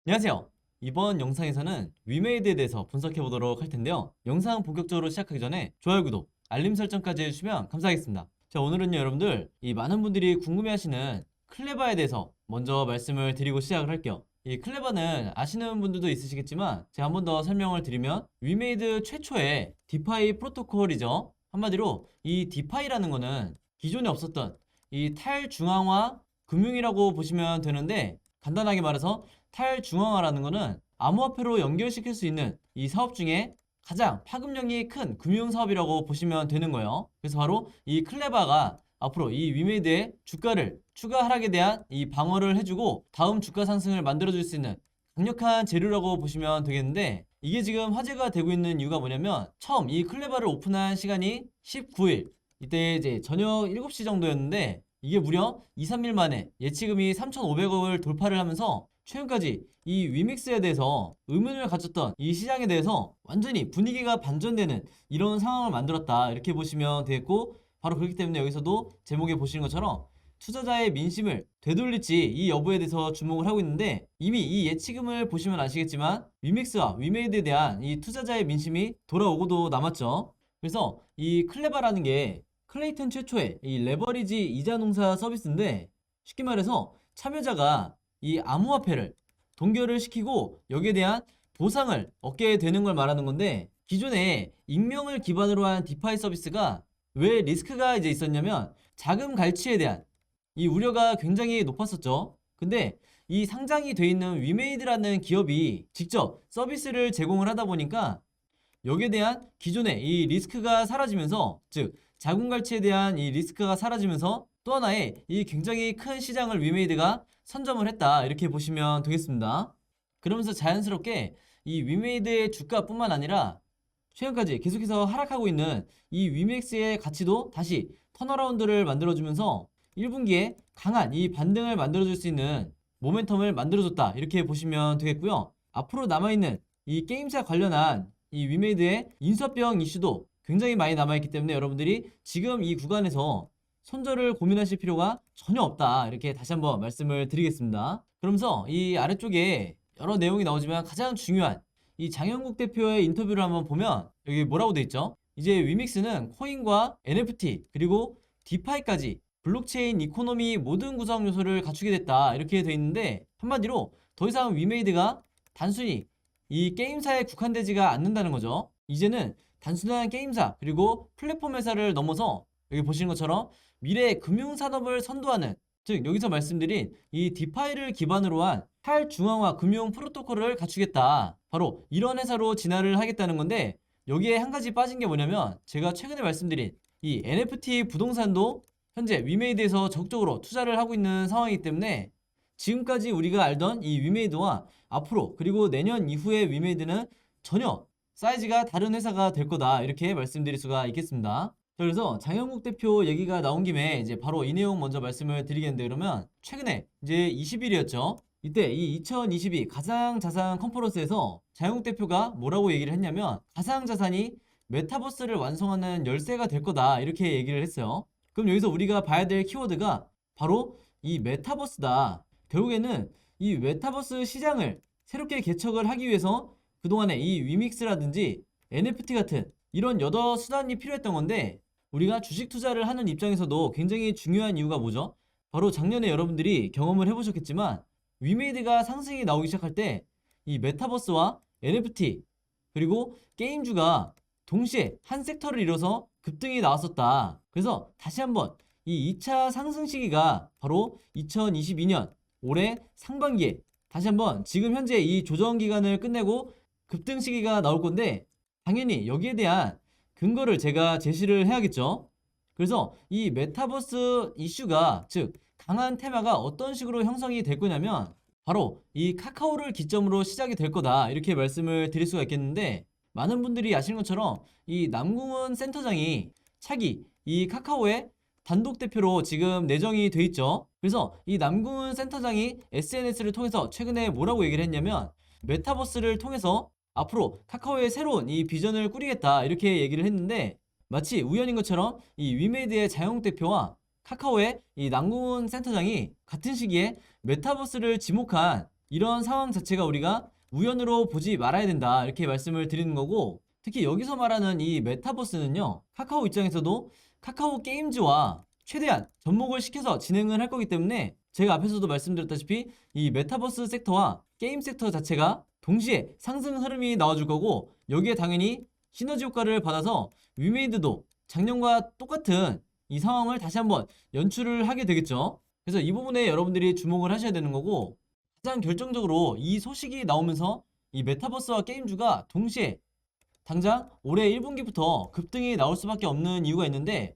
안녕하세요. 이번 영상에서는 위메이드에 대해서 분석해 보도록 할 텐데요. 영상 본격적으로 시작하기 전에 좋아요, 구독, 알림 설정까지 해주시면 감사하겠습니다. 자, 오늘은요, 여러분들, 이 많은 분들이 궁금해하시는 클레바에 대해서 먼저 말씀을 드리고 시작을 할게요. 이 클레바는 아시는 분들도 있으시겠지만 제가 한 번 더 설명을 드리면 위메이드 최초의 디파이 프로토콜이죠. 한마디로 이 디파이라는 거는 기존에 없었던 이 탈중앙화 금융이라고 보시면 되는데, 간단하게 말해서 탈중앙화라는 거는 암호화폐로 연결시킬 수 있는 이 사업 중에 가장 파급력이 큰 금융사업이라고 보시면 되는 거예요. 그래서 바로 이 클레바가 앞으로 이 위메이드의 주가를 추가 하락에 대한 이 방어를 해주고 다음 주가 상승을 만들어줄 수 있는 강력한 재료라고 보시면 되겠는데, 이게 지금 화제가 되고 있는 이유가 뭐냐면, 처음 이 클레바를 오픈한 시간이 19일, 이때 이제 저녁 7시 정도였는데, 이게 무려 2, 3일 만에 예치금이 3,500억을 돌파를 하면서 최근까지 이 위믹스에 대해서 의문을 가졌던 이 시장에 대해서 완전히 분위기가 반전되는 이런 상황을 만들었다, 이렇게 보시면 되겠고, 바로 그렇기 때문에 여기서도 제목에 보시는 것처럼 투자자의 민심을 되돌릴지 이 여부에 대해서 주목을 하고 있는데, 이미 이 예치금을 보시면 아시겠지만 위믹스와 위메이드에 대한 이 투자자의 민심이 돌아오고도 남았죠. 그래서 이 클레바라는 게 클레이튼 최초의 이 레버리지 이자 농사 서비스인데, 쉽게 말해서 참여자가 이 암호화폐를 동결을 시키고 여기에 대한 보상을 얻게 되는 걸 말하는 건데, 기존에 익명을 기반으로 한 디파이 서비스가 왜 리스크가 이제 있었냐면 자금 갈취에 대한 이 우려가 굉장히 높았었죠. 근데 이 상장이 돼 있는 위메이드라는 기업이 직접 서비스를 제공을 하다 보니까 여기에 대한 기존의 이 리스크가 사라지면서, 즉 자금 갈취에 대한 이 리스크가 사라지면서 또 하나의 이 굉장히 큰 시장을 위메이드가 선점을 했다, 이렇게 보시면 되겠습니다. 그러면서 자연스럽게 이 위메이드의 주가뿐만 아니라 최근까지 계속해서 하락하고 있는 이 위맥스의 가치도 다시 턴어라운드를 만들어주면서 1분기에 강한 이 반등을 만들어줄 수 있는 모멘텀을 만들어줬다, 이렇게 보시면 되겠고요. 앞으로 남아있는 이 게임사 관련한 이 위메이드의 인수합병 이슈도 굉장히 많이 남아있기 때문에 여러분들이 지금 이 구간에서 손절을 고민하실 필요가 전혀 없다, 이렇게 다시 한번 말씀을 드리겠습니다. 그러면서 이 아래쪽에 여러 내용이 나오지만 가장 중요한 이 장영국 대표의 인터뷰를 한번 보면 여기 뭐라고 돼 있죠? 이제 위믹스는 코인과 NFT 그리고 디파이까지 블록체인 이코노미 모든 구성 요소를 갖추게 됐다, 이렇게 돼 있는데, 한마디로 더 이상 위메이드가 단순히 이 게임사에 국한되지가 않는다는 거죠. 이제는 단순한 게임사 그리고 플랫폼 회사를 넘어서 여기 보시는 것처럼 미래 금융산업을 선도하는, 즉 여기서 말씀드린 이 디파이를 기반으로 한 탈중앙화 금융 프로토콜을 갖추겠다, 바로 이런 회사로 진화를 하겠다는 건데, 여기에 한 가지 빠진 게 뭐냐면 제가 최근에 말씀드린 이 NFT 부동산도 현재 위메이드에서 적극적으로 투자를 하고 있는 상황이기 때문에 지금까지 우리가 알던 이 위메이드와 앞으로 그리고 내년 이후의 위메이드는 전혀 사이즈가 다른 회사가 될 거다, 이렇게 말씀드릴 수가 있겠습니다. 그래서 장영국 대표 얘기가 나온 김에 이제 바로 이 내용 먼저 말씀을 드리겠는데, 그러면 최근에 이제 20일이었죠. 이때 이 2022 가상자산 컨퍼런스에서 장영국 대표가 뭐라고 얘기를 했냐면 가상자산이 메타버스를 완성하는 열쇠가 될 거다, 이렇게 얘기를 했어요. 그럼 여기서 우리가 봐야 될 키워드가 바로 이 메타버스다. 결국에는 이 메타버스 시장을 새롭게 개척을 하기 위해서 그동안에 이 위믹스라든지 NFT 같은 이런 여러 수단이 필요했던 건데, 우리가 주식 투자를 하는 입장에서도 굉장히 중요한 이유가 뭐죠? 바로 작년에 여러분들이 경험을 해보셨겠지만 위메이드가 상승이 나오기 시작할 때 이 메타버스와 NFT 그리고 게임주가 동시에 한 섹터를 이뤄서 급등이 나왔었다. 그래서 다시 한번 이 2차 상승 시기가 바로 2022년 올해 상반기에 다시 한번 지금 현재 이 조정 기간을 끝내고 급등 시기가 나올 건데, 당연히 여기에 대한 근거를 제가 제시를 해야겠죠. 그래서 이 메타버스 이슈가, 즉 강한 테마가 어떤 식으로 형성이 될 거냐면 바로 이 카카오를 기점으로 시작이 될 거다, 이렇게 말씀을 드릴 수가 있겠는데, 많은 분들이 아시는 것처럼 이 남궁은 센터장이 차기 이 카카오의 단독 대표로 지금 내정이 돼 있죠. 그래서 이 남궁은 센터장이 SNS를 통해서 최근에 뭐라고 얘기를 했냐면 메타버스를 통해서 앞으로 카카오의 새로운 이 비전을 꾸리겠다, 이렇게 얘기를 했는데, 마치 우연인 것처럼 이 위메이드의 장영 대표와 카카오의 이 남궁은 센터장이 같은 시기에 메타버스를 지목한 이런 상황 자체가 우리가 우연으로 보지 말아야 된다 이렇게 말씀을 드리는 거고, 특히 여기서 말하는 이 메타버스는요, 카카오 입장에서도 카카오 게임즈와 최대한 접목을 시켜서 진행을 할 거기 때문에 제가 앞에서도 말씀드렸다시피 이 메타버스 섹터와 게임 섹터 자체가 동시에 상승 흐름이 나와줄 거고, 여기에 당연히 시너지 효과를 받아서 위메이드도 작년과 똑같은 이 상황을 다시 한번 연출을 하게 되겠죠. 그래서 이 부분에 여러분들이 주목을 하셔야 되는 거고, 가장 결정적으로 이 소식이 나오면서 이 메타버스와 게임주가 동시에 당장 올해 1분기부터 급등이 나올 수밖에 없는 이유가 있는데,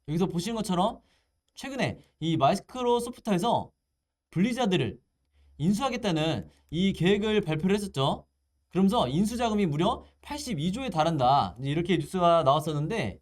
여기서 보시는 것처럼 최근에 이 마이크로소프트에서 블리자드를 인수하겠다는 이 계획을 발표를 했었죠. 그러면서 인수 자금이 무려 82조에 달한다, 이렇게 뉴스가 나왔었는데,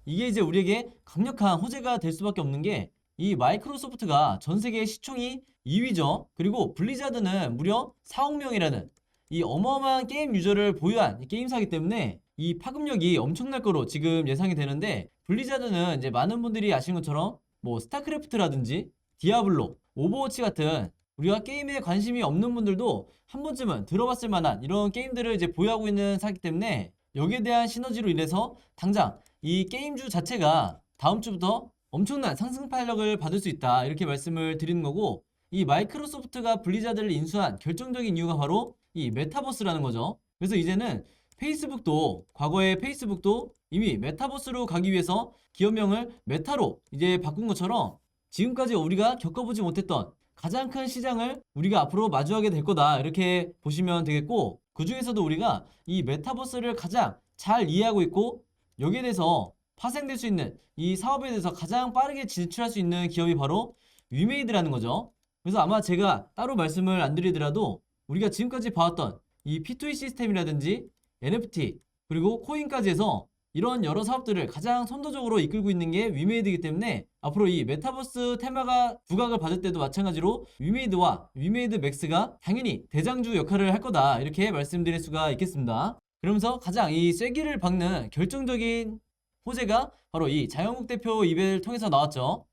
이게 이제 우리에게 강력한 호재가 될 수밖에 없는 게, 이 마이크로소프트가 전 세계 시총이 2위죠. 그리고 블리자드는 무려 4억 명이라는 이 어마어마한 게임 유저를 보유한 게임사이기 때문에 이 파급력이 엄청날 거로 지금 예상이 되는데, 블리자드는 이제 많은 분들이 아시는 것처럼 뭐 스타크래프트라든지 디아블로, 오버워치 같은 우리가 게임에 관심이 없는 분들도 한 번쯤은 들어봤을 만한 이런 게임들을 이제 보유하고 있는 사기 때문에, 여기에 대한 시너지로 인해서 당장 이 게임주 자체가 다음 주부터 엄청난 상승 탄력을 받을 수 있다 이렇게 말씀을 드리는 거고, 이 마이크로소프트가 블리자드를 인수한 결정적인 이유가 바로 이 메타버스라는 거죠. 그래서 이제는 페이스북도, 과거에 페이스북도 이미 메타버스로 가기 위해서 기업명을 메타로 이제 바꾼 것처럼, 지금까지 우리가 겪어보지 못했던 가장 큰 시장을 우리가 앞으로 마주하게 될 거다 이렇게 보시면 되겠고, 그 중에서도 우리가 이 메타버스를 가장 잘 이해하고 있고 여기에 대해서 파생될 수 있는 이 사업에 대해서 가장 빠르게 진출할 수 있는 기업이 바로 위메이드라는 거죠. 그래서 아마 제가 따로 말씀을 안 드리더라도 우리가 지금까지 봐왔던 이 P2E 시스템이라든지 NFT 그리고 코인까지 해서 이런 여러 사업들을 가장 선도적으로 이끌고 있는 게 위메이드이기 때문에, 앞으로 이 메타버스 테마가 부각을 받을 때도 마찬가지로 위메이드와 위메이드 맥스가 당연히 대장주 역할을 할 거다 이렇게 말씀드릴 수가 있겠습니다. 그러면서 가장 이 쐐기를 박는 결정적인 호재가 바로 이 장영국 대표 입을 통해서 나왔죠.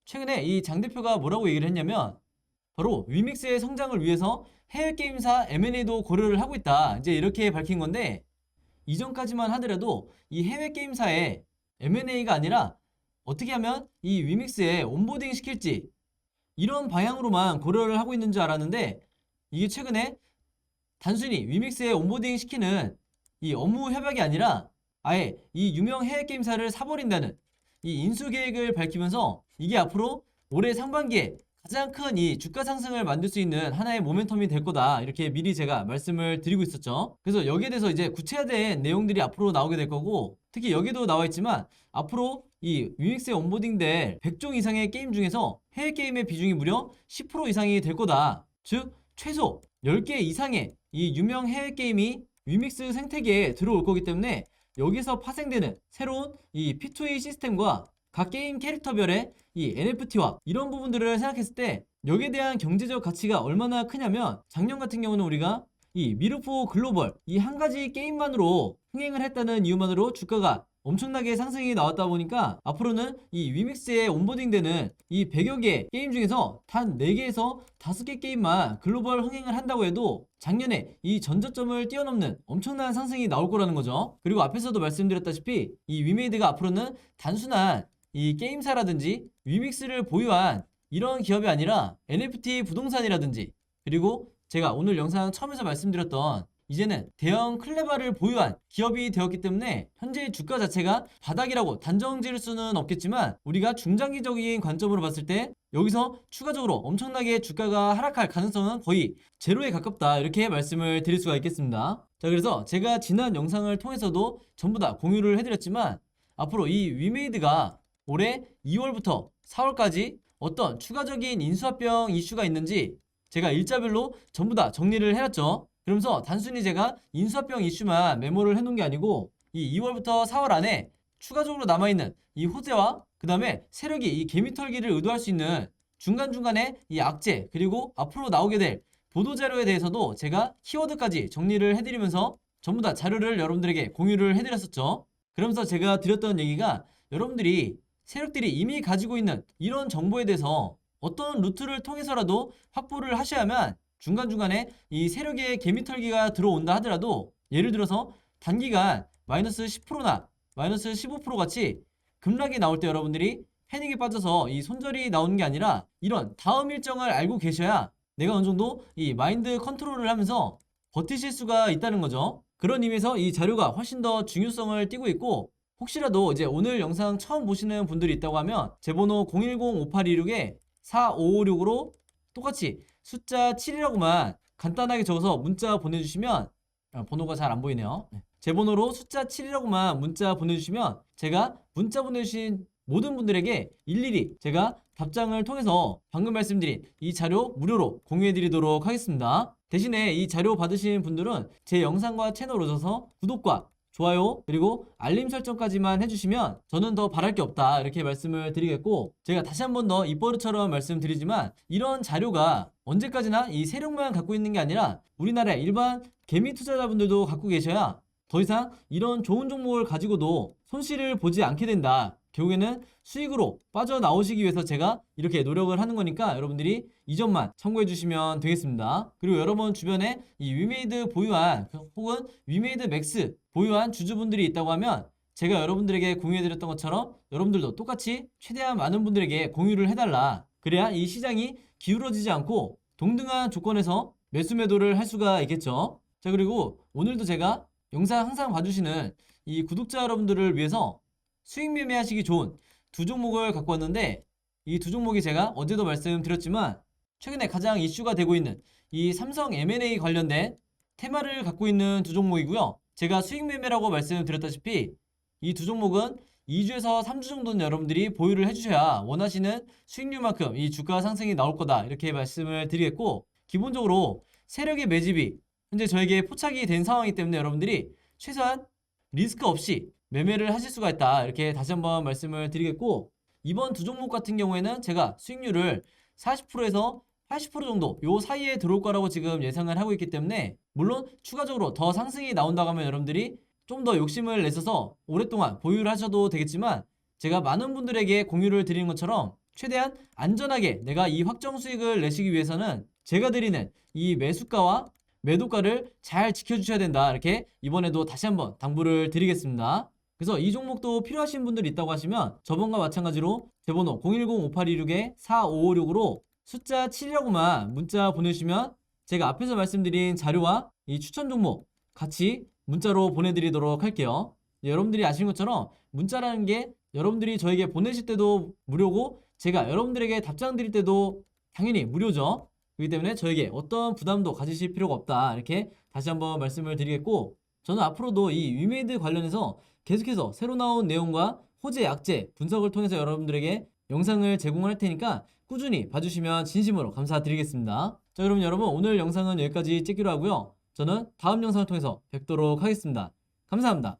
최근에 이 장 대표가 뭐라고 얘기를 했냐면, 바로 위믹스의 성장을 위해서 해외 게임사 M&A도 고려를 하고 있다 이제 이렇게 밝힌 건데, 이전까지만 하더라도 이 해외 게임사의 M&A가 아니라 어떻게 하면 이 위믹스에 온보딩 시킬지 이런 방향으로만 고려를 하고 있는 줄 알았는데, 이게 최근에 단순히 위믹스에 온보딩 시키는 이 업무 협약이 아니라 아예 이 유명 해외 게임사를 사버린다는 이 인수 계획을 밝히면서, 이게 앞으로 올해 상반기에 가장 큰 이 주가 상승을 만들 수 있는 하나의 모멘텀이 될 거다 이렇게 미리 제가 말씀을 드리고 있었죠. 그래서 여기에 대해서 이제 구체화된 내용들이 앞으로 나오게 될 거고, 특히 여기도 나와 있지만 앞으로 이 위믹스에 온보딩될 100종 이상의 게임 중에서 해외 게임의 비중이 무려 10% 이상이 될 거다. 즉 최소 10개 이상의 이 유명 해외 게임이 위믹스 생태계에 들어올 거기 때문에, 여기서 파생되는 새로운 이 P2E 시스템과 각 게임 캐릭터별의 이 NFT와 이런 부분들을 생각했을 때 여기에 대한 경제적 가치가 얼마나 크냐면, 작년 같은 경우는 우리가 이 미르포 글로벌 이 한 가지 게임만으로 흥행을 했다는 이유만으로 주가가 엄청나게 상승이 나왔다 보니까, 앞으로는 이 위믹스에 온보딩되는 이 100여 개 게임 중에서 단 4개에서 5개 게임만 글로벌 흥행을 한다고 해도 작년에 이 전저점을 뛰어넘는 엄청난 상승이 나올 거라는 거죠. 그리고 앞에서도 말씀드렸다시피 이 위메이드가 앞으로는 단순한 이 게임사라든지 위믹스를 보유한 이런 기업이 아니라 NFT 부동산이라든지, 그리고 제가 오늘 영상 처음에서 말씀드렸던 이제는 대형 클레바를 보유한 기업이 되었기 때문에, 현재 주가 자체가 바닥이라고 단정 지을 수는 없겠지만 우리가 중장기적인 관점으로 봤을 때 여기서 추가적으로 엄청나게 주가가 하락할 가능성은 거의 제로에 가깝다 이렇게 말씀을 드릴 수가 있겠습니다. 자, 그래서 제가 지난 영상을 통해서도 전부 다 공유를 해드렸지만, 앞으로 이 위메이드가 올해 2월부터 4월까지 어떤 추가적인 인수합병 이슈가 있는지 제가 일자별로 전부 다 정리를 해놨죠. 그러면서 단순히 제가 인수합병 이슈만 메모를 해놓은 게 아니고, 이 2월부터 4월 안에 추가적으로 남아있는 이 호재와 그 다음에 세력이 이 개미털기를 의도할 수 있는 중간중간에 이 악재, 그리고 앞으로 나오게 될 보도자료에 대해서도 제가 키워드까지 정리를 해드리면서 전부 다 자료를 여러분들에게 공유를 해드렸었죠. 그러면서 제가 드렸던 얘기가, 여러분들이 세력들이 이미 가지고 있는 이런 정보에 대해서 어떤 루트를 통해서라도 확보를 하셔야만 중간중간에 이 세력의 개미털기가 들어온다 하더라도 예를 들어서 단기간 마이너스 10%나 마이너스 15% 같이 급락이 나올 때 여러분들이 패닉에 빠져서 이 손절이 나오는 게 아니라 이런 다음 일정을 알고 계셔야 내가 어느 정도 이 마인드 컨트롤을 하면서 버티실 수가 있다는 거죠. 그런 의미에서 이 자료가 훨씬 더 중요성을 띠고 있고, 혹시라도 이제 오늘 영상 처음 보시는 분들이 있다고 하면 제 번호 010-5826-4556으로 똑같이 숫자 7이라고만 간단하게 적어서 문자 보내주시면, 번호가 잘 안 보이네요. 제 번호로 숫자 7이라고만 문자 보내주시면 제가 문자 보내주신 모든 분들에게 일일이 제가 답장을 통해서 방금 말씀드린 이 자료 무료로 공유해드리도록 하겠습니다. 대신에 이 자료 받으신 분들은 제 영상과 채널 오셔서 구독과 좋아요 그리고 알림 설정까지만 해주시면 저는 더 바랄 게 없다 이렇게 말씀을 드리겠고, 제가 다시 한 번 더 입버릇처럼 말씀드리지만 이런 자료가 언제까지나 이 세력만 갖고 있는 게 아니라 우리나라의 일반 개미 투자자분들도 갖고 계셔야 더 이상 이런 좋은 종목을 가지고도 손실을 보지 않게 된다. 결국에는 수익으로 빠져나오시기 위해서 제가 이렇게 노력을 하는 거니까 여러분들이 이 점만 참고해 주시면 되겠습니다. 그리고 여러분 주변에 이 위메이드 보유한 혹은 위메이드 맥스 보유한 주주분들이 있다고 하면 제가 여러분들에게 공유해 드렸던 것처럼 여러분들도 똑같이 최대한 많은 분들에게 공유를 해달라. 그래야 이 시장이 기울어지지 않고 동등한 조건에서 매수 매도를 할 수가 있겠죠. 자, 그리고 오늘도 제가 영상 항상 봐주시는 이 구독자 여러분들을 위해서 수익 매매하시기 좋은 두 종목을 갖고 왔는데, 이 두 종목이 제가 어제도 말씀드렸지만 최근에 가장 이슈가 되고 있는 이 삼성 M&A 관련된 테마를 갖고 있는 두 종목이고요. 제가 수익 매매라고 말씀드렸다시피 이 두 종목은 2주에서 3주 정도는 여러분들이 보유를 해주셔야 원하시는 수익률만큼 이 주가 상승이 나올 거다 이렇게 말씀을 드리겠고, 기본적으로 세력의 매집이 현재 저에게 포착이 된 상황이기 때문에 여러분들이 최소한 리스크 없이 매매를 하실 수가 있다 이렇게 다시 한번 말씀을 드리겠고, 이번 두 종목 같은 경우에는 제가 수익률을 40%에서 80% 정도 요 사이에 들어올 거라고 지금 예상을 하고 있기 때문에, 물론 추가적으로 더 상승이 나온다고 하면 여러분들이 좀 더 욕심을 내셔서 오랫동안 보유를 하셔도 되겠지만, 제가 많은 분들에게 공유를 드리는 것처럼 최대한 안전하게 내가 이 확정 수익을 내시기 위해서는 제가 드리는 이 매수가와 매도가를 잘 지켜주셔야 된다 이렇게 이번에도 다시 한번 당부를 드리겠습니다. 그래서 이 종목도 필요하신 분들이 있다고 하시면 저번과 마찬가지로 제 번호 010-5826-4556으로 숫자 7이라고만 문자 보내주시면 제가 앞에서 말씀드린 자료와 이 추천 종목 같이 문자로 보내드리도록 할게요. 여러분들이 아시는 것처럼 문자라는 게 여러분들이 저에게 보내실 때도 무료고 제가 여러분들에게 답장 드릴 때도 당연히 무료죠. 그렇기 때문에 저에게 어떤 부담도 가지실 필요가 없다 이렇게 다시 한번 말씀을 드리겠고, 저는 앞으로도 이 위메이드 관련해서 계속해서 새로 나온 내용과 호재, 약재 분석을 통해서 여러분들에게 영상을 제공할 테니까 꾸준히 봐주시면 진심으로 감사드리겠습니다. 자, 그럼 여러분 오늘 영상은 여기까지 찍기로 하고요. 저는 다음 영상을 통해서 뵙도록 하겠습니다. 감사합니다.